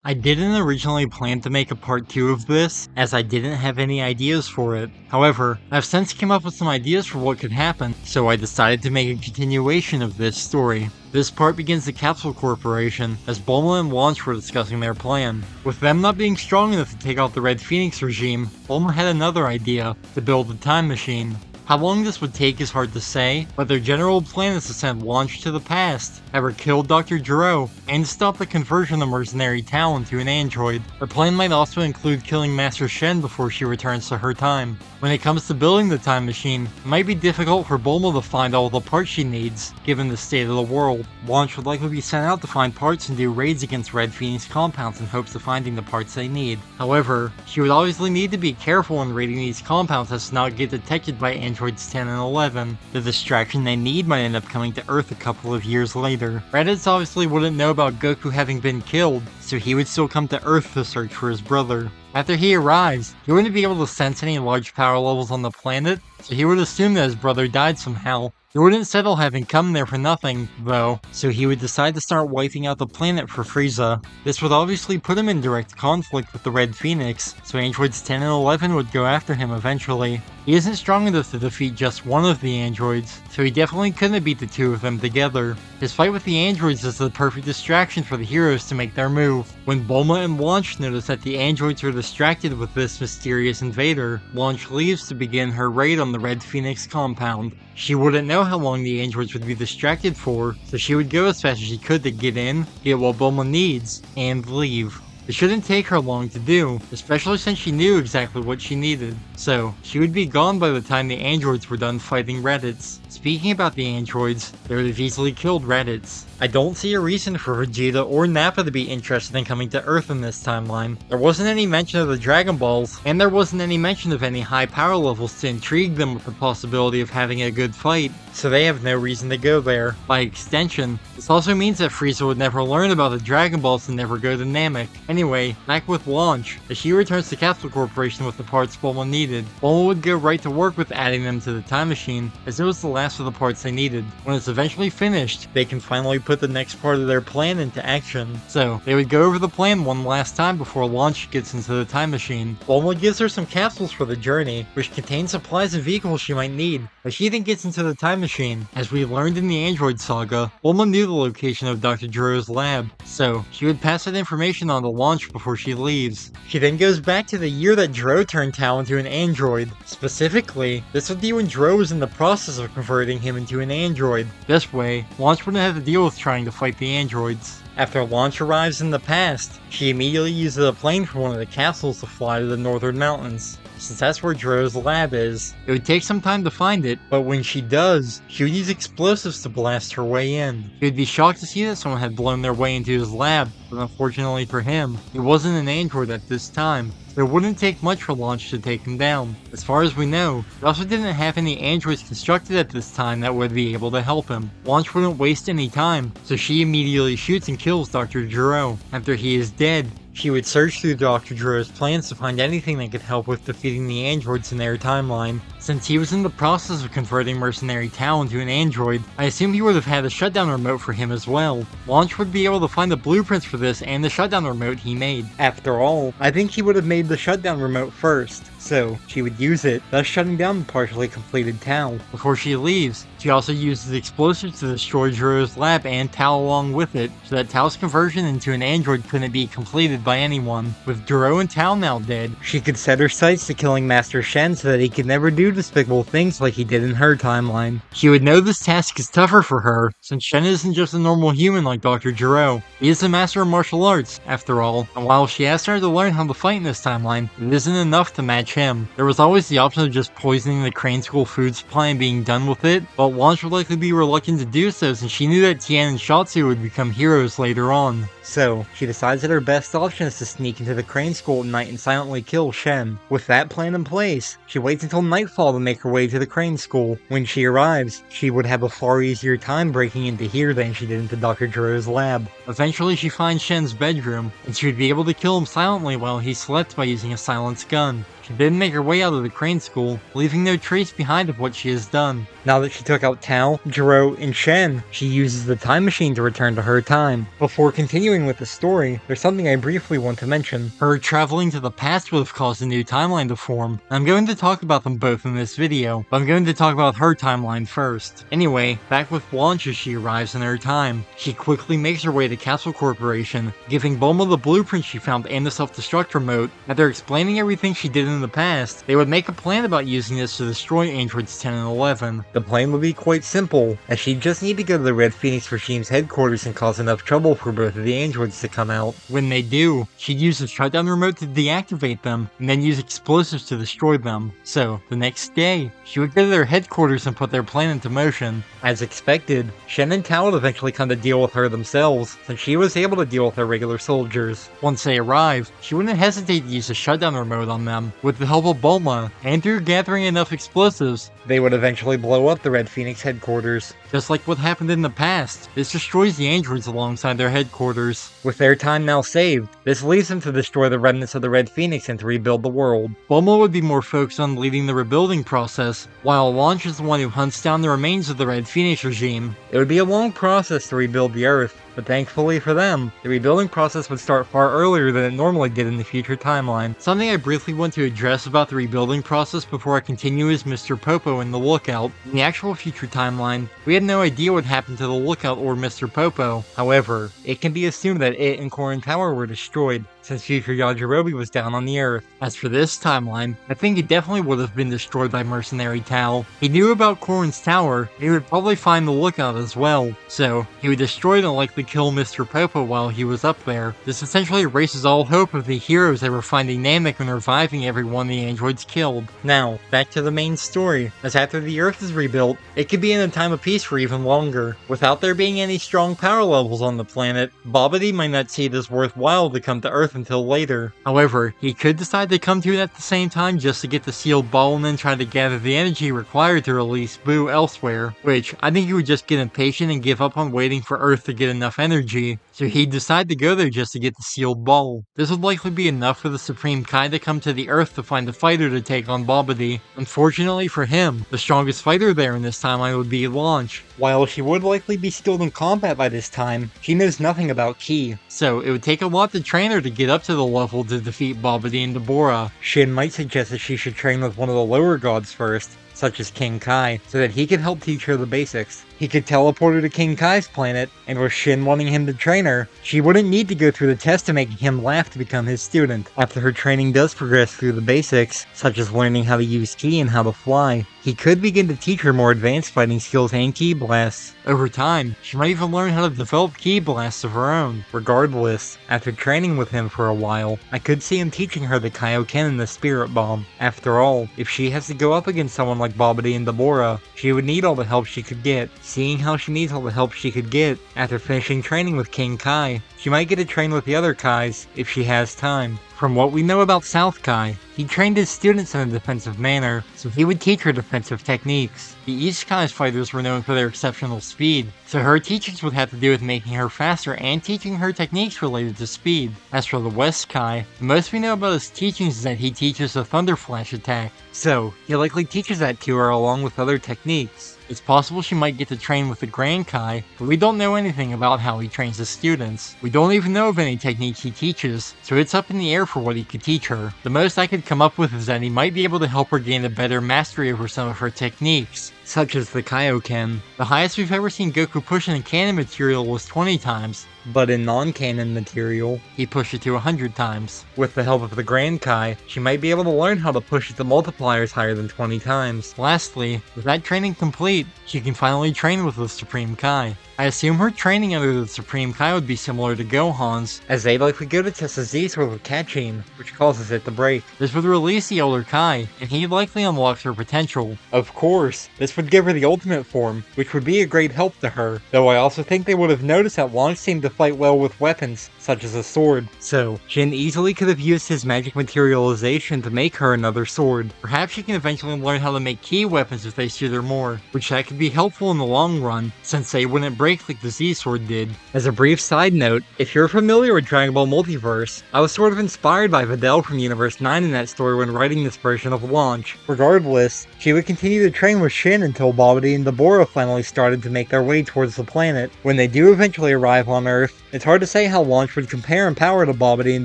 I didn't originally plan to make a part 2 of this, as I didn't have any ideas for it. However, I've since come up with some ideas for what could happen, so I decided to make a continuation of this story. This part begins the Capsule Corporation, as Bulma and Launch were discussing their plan. With them not being strong enough to take out the Red Phoenix regime, Bulma had another idea, to build a time machine. How long this would take is hard to say, but their general plan is to send Launch to the past, have her kill Dr. Gero, and stop the conversion of Mercenary Tao into an android. Their plan might also include killing Master Shen before she returns to her time. When it comes to building the time machine, it might be difficult for Bulma to find all the parts she needs, given the state of the world. Launch would likely be sent out to find parts and do raids against Red Phoenix compounds in hopes of finding the parts they need. However, she would obviously need to be careful when raiding these compounds as to not get detected by androids 10 and 11. The distraction they need might end up coming to Earth a couple of years later. Raditz obviously wouldn't know about Goku having been killed, so he would still come to Earth to search for his brother. After he arrives, he wouldn't be able to sense any large power levels on the planet, so he would assume that his brother died somehow. He wouldn't settle having come there for nothing, though, so he would decide to start wiping out the planet for Frieza. This would obviously put him in direct conflict with the Red Phoenix, so androids 10 and 11 would go after him eventually. He isn't strong enough to defeat just one of the androids, so he definitely couldn't beat the two of them together. His fight with the androids is the perfect distraction for the heroes to make their move. When Bulma and Launch notice that the androids are distracted with this mysterious invader, Launch leaves to begin her raid on the Red Phoenix compound. She wouldn't know how long the androids would be distracted for, so she would go as fast as she could to get in, get what Bulma needs, and leave. It shouldn't take her long to do, especially since she knew exactly what she needed. So, she would be gone by the time the androids were done fighting Raditz. Speaking about the androids, they would have easily killed Raditz. I don't see a reason for Vegeta or Nappa to be interested in coming to Earth in this timeline. There wasn't any mention of the Dragon Balls, and there wasn't any mention of any high power levels to intrigue them with the possibility of having a good fight, so they have no reason to go there. By extension, this also means that Frieza would never learn about the Dragon Balls and never go to Namek. Anyway, back with Launch. As she returns to Capsule Corporation with the parts Bulma needed, Bulma would go right to work with adding them to the time machine, as it was the last of the parts they needed. When it's eventually finished, they can finally put the next part of their plan into action. So, they would go over the plan one last time before Launch gets into the time machine. Bulma gives her some capsules for the journey, which contain supplies and vehicles she might need, as she then gets into the time machine. As we learned in the Android saga, Bulma knew the location of Dr. Gero's lab, so she would pass that information on to Launch before she leaves. She then goes back to the year that Gero turned Tao into an android. Specifically, this would be when Gero was in the process of converting him into an android. This way, Launch wouldn't have to deal with trying to fight the androids. After Launch arrives in the past, she immediately uses a plane from one of the capsules to fly to the northern mountains. Since that's where Gero's lab is, it would take some time to find it, but when she does, she would use explosives to blast her way in. She would be shocked to see that someone had blown their way into his lab, but unfortunately for him, it wasn't an android at this time. So it wouldn't take much for Launch to take him down. As far as we know, it also didn't have any androids constructed at this time that would be able to help him. Launch wouldn't waste any time, so she immediately shoots and kills Dr. Gero. After he is dead, she would search through Dr. Gero's plans to find anything that could help with defeating the androids in their timeline. Since he was in the process of converting Mercenary Tao into an android, I assume he would have had a shutdown remote for him as well. Launch would be able to find the blueprints for this and the shutdown remote he made. After all, I think he would have made the shutdown remote first, so she would use it, thus shutting down the partially completed Tao. Before she leaves, she also uses explosives to destroy Gero's lab and Tao along with it, so that Tao's conversion into an android couldn't be completed by anyone. With Gero and Tao now dead, she could set her sights to killing Master Shen so that he could never do despicable things like he did in her timeline. She would know this task is tougher for her, since Shen isn't just a normal human like Dr. Gero. He is a master of martial arts, after all, and while she has started to learn how to fight in this timeline, it isn't enough to match him. There was always the option of just poisoning the Crane School food supply and being done with it, but Launch would likely be reluctant to do so since she knew that Tien and Shotsu would become heroes later on. So, she decides that her best option is to sneak into the Crane School at night and silently kill Shen. With that plan in place, she waits until nightfall to make her way to the Crane School. When she arrives, she would have a far easier time breaking into here than she did into Dr. Gero's lab. Eventually she finds Shen's bedroom, and she would be able to kill him silently while he slept by using a silenced gun. She then make her way out of the Crane School, leaving no trace behind of what she has done. Now that she took out Tao, Gero, and Shen, she uses the time machine to return to her time. Before continuing continuing with the story, there's something I briefly want to mention. Her traveling to the past would have caused a new timeline to form. I'm going to talk about them both in this video, but I'm going to talk about her timeline first. Anyway, back with Launch as she arrives in her time. She quickly makes her way to Castle Corporation, giving Bulma the blueprint she found and the self-destruct remote. After explaining everything she did in the past, they would make a plan about using this to destroy androids 10 and 11. The plan would be quite simple, as she'd just need to go to the Red Phoenix regime's headquarters and cause enough trouble for both of the androids to come out. When they do, she'd use the shutdown remote to deactivate them, and then use explosives to destroy them. So, the next day, she would go to their headquarters and put their plan into motion. As expected, Shen and Tao would eventually come to deal with her themselves, since she was able to deal with their regular soldiers. Once they arrived, she wouldn't hesitate to use the shutdown remote on them. With the help of Bulma, and through gathering enough explosives, they would eventually blow up the Red Phoenix headquarters. Just like what happened in the past, this destroys the androids alongside their headquarters. With their time now saved, this leaves them to destroy the remnants of the Red Phoenix and to rebuild the world. Bulma would be more focused on leading the rebuilding process, while Launch is the one who hunts down the remains of the Red Phoenix regime. It would be a long process to rebuild the Earth, but thankfully for them, the rebuilding process would start far earlier than it normally did in the future timeline. Something I briefly want to address about the rebuilding process before I continue is Mr. Popo and the Lookout. In the actual future timeline, we had no idea what happened to the Lookout or Mr. Popo. However, it can be assumed that it and Korin Tower were destroyed, since future Yajirobe was down on the Earth. As for this timeline, I think it definitely would have been destroyed by Mercenary Tao. He knew about Korin's tower, and he would probably find the Lookout as well, so he would destroy it and likely kill Mr. Popo while he was up there. This essentially erases all hope of the heroes ever finding Namek and reviving everyone the androids killed. Now, back to the main story, as after the Earth is rebuilt, it could be in a time of peace for even longer. Without there being any strong power levels on the planet, Babidi might not see it as worthwhile to come to Earth until later. However, he could decide to come to it at the same time just to get the sealed ball and then try to gather the energy required to release Boo elsewhere, which I think he would just get impatient and give up on waiting for Earth to get enough energy, so he'd decide to go there just to get the sealed ball. This would likely be enough for the Supreme Kai to come to the Earth to find a fighter to take on Babidi. Unfortunately for him, the strongest fighter there in this timeline would be Launch. While she would likely be skilled in combat by this time, she knows nothing about Ki, so it would take a lot to train her to get up to the level to defeat Babidi and Deborah. Shen might suggest that she should train with one of the lower gods first, such as King Kai, so that he could help teach her the basics. He could teleport her to King Kai's planet, and with Shen wanting him to train her, she wouldn't need to go through the test of making him laugh to become his student. After her training does progress through the basics, such as learning how to use Ki and how to fly, he could begin to teach her more advanced fighting skills and Ki blasts. Over time, she might even learn how to develop Ki blasts of her own. Regardless, after training with him for a while, I could see him teaching her the Kaioken and the Spirit Bomb. After all, if she has to go up against someone like Babidi and Deborah, she would need all the help she could get. Seeing how she needs all the help she could get, after finishing training with King Kai, she might get to train with the other Kais if she has time. From what we know about South Kai, he trained his students in a defensive manner, so he would teach her defensive techniques. The East Kai's fighters were known for their exceptional speed, so her teachings would have to do with making her faster and teaching her techniques related to speed. As for the West Kai, the most we know about his teachings is that he teaches the Thunder Flash attack, so he likely teaches that to her along with other techniques. It's possible she might get to train with the Grand Kai, but we don't know anything about how he trains his students. We don't even know of any techniques he teaches, so it's up in the air for what he could teach her. The most I could come up with is that he might be able to help her gain a better mastery over some of her techniques, such as the Kaioken. The highest we've ever seen Goku push in canon material was 20 times, but in non-canon material, he pushed it to 100 times. With the help of the Grand Kai, she might be able to learn how to push it to multipliers higher than 20 times. Lastly, with that training complete, she can finally train with the Supreme Kai. I assume her training under the Supreme Kai would be similar to Gohan's, as they likely go to test the Z-Sword with Kachin, which causes it to break. This would release the older Kai, and he likely unlocks her potential. Of course, this would give her the ultimate form, which would be a great help to her, though I also think they would have noticed that Launch seemed to fight well with weapons, such as a sword. So, Shen easily could have used his magic materialization to make her another sword. Perhaps she can eventually learn how to make Ki weapons if they suit her more, which that could be helpful in the long run, since they wouldn't break like the Z-Sword did. As a brief side note, if you're familiar with Dragon Ball Multiverse, I was sort of inspired by Videl from Universe 9 in that story when writing this version of Launch. Regardless, she would continue to train with Shen until Babidi and Deborah finally started to make their way towards the planet. When they do eventually arrive on Earth, It's hard to say how Launch would compare in power to Babidi and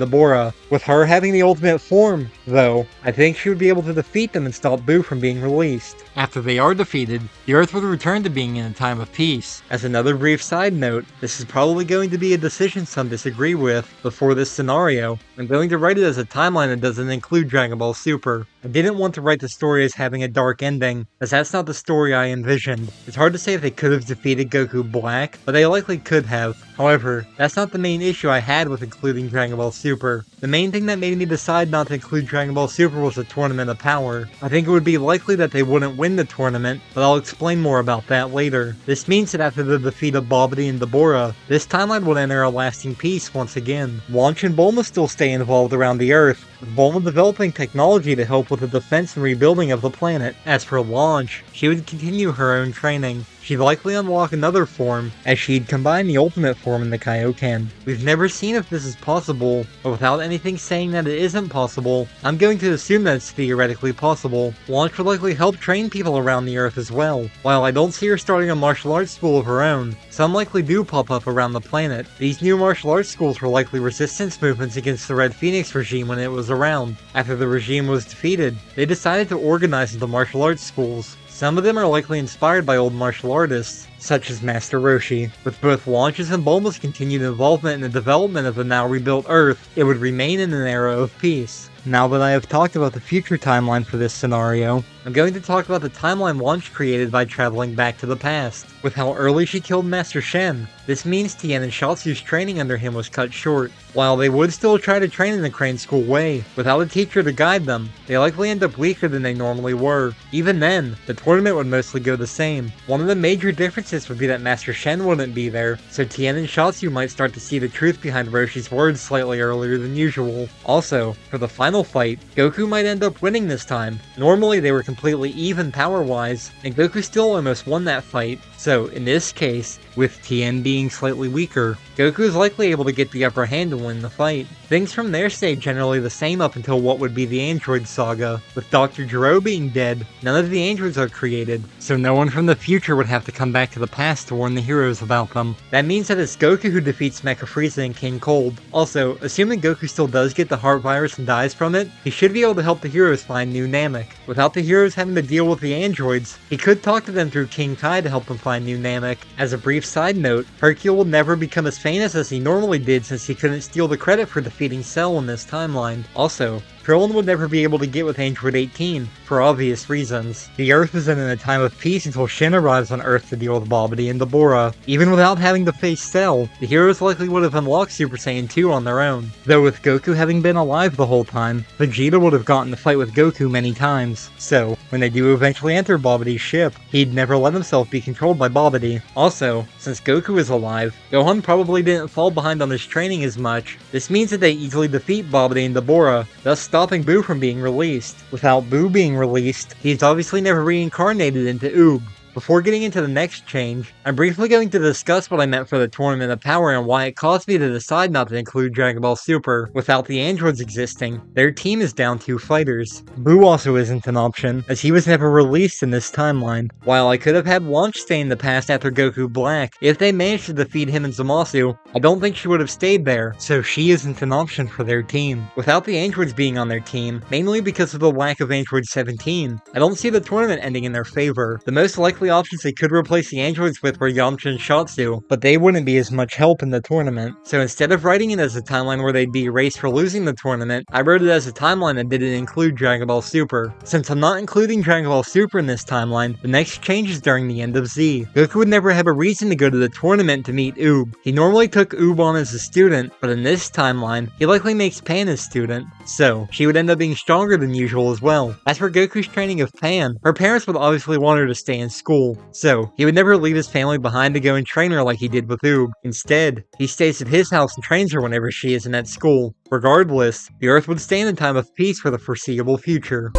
Deborah. With her having the ultimate form, though, I think she would be able to defeat them and stop Boo from being released. After they are defeated, the Earth would return to being in a time of peace. As another brief side note, this is probably going to be a decision some disagree with, but for this scenario, I'm going to write it as a timeline that doesn't include Dragon Ball Super. I didn't want to write the story as having a dark ending, as that's not the story I envisioned. It's hard to say if they could have defeated Goku Black, but they likely could have. However, that's not the main issue I had with including Dragon Ball Super. The main thing that made me decide not to include Dragon Ball Super was the Tournament of Power. I think it would be likely that they wouldn't win the tournament, but I'll explain more about that later. This means that after the defeat of Babidi and Deborah, this timeline will enter a lasting peace once again. Launch and Bulma still stay involved around the Earth, with Bulma developing technology to help with the defense and rebuilding of the planet. As for Launch, she would continue her own training. She'd likely unlock another form, as she'd combine the ultimate form in the Kaioken. We've never seen if this is possible, but without anything saying that it isn't possible, I'm going to assume that it's theoretically possible. Launch would likely help train people around the Earth as well. While I don't see her starting a martial arts school of her own, some likely do pop up around the planet. These new martial arts schools were likely resistance movements against the Red Phoenix regime when it was around. After the regime was defeated, they decided to organize into martial arts schools. Some of them are likely inspired by old martial artists, such as Master Roshi. With both Launch's and Bulma's continued involvement in the development of the now rebuilt Earth, it would remain in an era of peace. Now that I have talked about the future timeline for this scenario, I'm going to talk about the timeline Launch created by traveling back to the past. With how early she killed Master Shen, this means Tien and Shatsu's training under him was cut short. While they would still try to train in the Crane School way, without a teacher to guide them, they likely end up weaker than they normally were. Even then, the tournament would mostly go the same. One of the major differences would be that Master Shen wouldn't be there, so Tien and Shatsu might start to see the truth behind Roshi's words slightly earlier than usual. Also, for the final fight, Goku might end up winning this time. Normally they were completely even power-wise, and Goku still almost won that fight. So, in this case, with Tien being slightly weaker, Goku is likely able to get the upper hand and win the fight. Things from there stay generally the same up until what would be the Android Saga. With Dr. Gero being dead, none of the androids are created, so no one from the future would have to come back to the past to warn the heroes about them. That means that it's Goku who defeats Mecha Frieza and King Cold. Also, assuming Goku still does get the heart virus and dies from it, he should be able to help the heroes find new Namek. Without the heroes having to deal with the androids, he could talk to them through King Kai to help them find new Namek. As a brief side note, Hercule will never become as famous as he normally did since he couldn't steal the credit for defeating Cell in this timeline. Also, Krillin would never be able to get with Android 18, for obvious reasons. The Earth is in a time of peace until Shen arrives on Earth to deal with Babidi and Deborah. Even without having to face Cell, the heroes likely would have unlocked Super Saiyan 2 on their own. Though with Goku having been alive the whole time, Vegeta would have gotten to fight with Goku many times. So, when they do eventually enter Babidi's ship, he'd never let himself be controlled by Babidi. Also, since Goku is alive, Gohan probably didn't fall behind on his training as much. This means that they easily defeat Babidi and Deborah, thus stopping Boo from being released. Without Boo being released, he's obviously never reincarnated into Oob. Before getting into the next change, I'm briefly going to discuss what I meant for the Tournament of Power and why it caused me to decide not to include Dragon Ball Super. Without the androids existing, their team is down 2 fighters. Boo also isn't an option, as he was never released in this timeline. While I could have had Launch stay in the past after Goku Black, if they managed to defeat him and Zamasu, I don't think she would have stayed there, so she isn't an option for their team. Without the androids being on their team, mainly because of the lack of Android 17, I don't see the tournament ending in their favor. The most likely options they could replace the androids with were Yamcha and Shatsu, but they wouldn't be as much help in the tournament. So instead of writing it as a timeline where they'd be erased for losing the tournament, I wrote it as a timeline that didn't include Dragon Ball Super. Since I'm not including Dragon Ball Super in this timeline, the next change is during the end of Z. Goku would never have a reason to go to the tournament to meet Oob. He normally took Oob on as a student, but in this timeline, he likely makes Pan his student, so she would end up being stronger than usual as well. As for Goku's training of Pan, her parents would obviously want her to stay in school, so he would never leave his family behind to go and train her like he did with Oob. Instead, he stays at his house and trains her whenever she isn't at school. Regardless, the Earth would stay in a time of peace for the foreseeable future.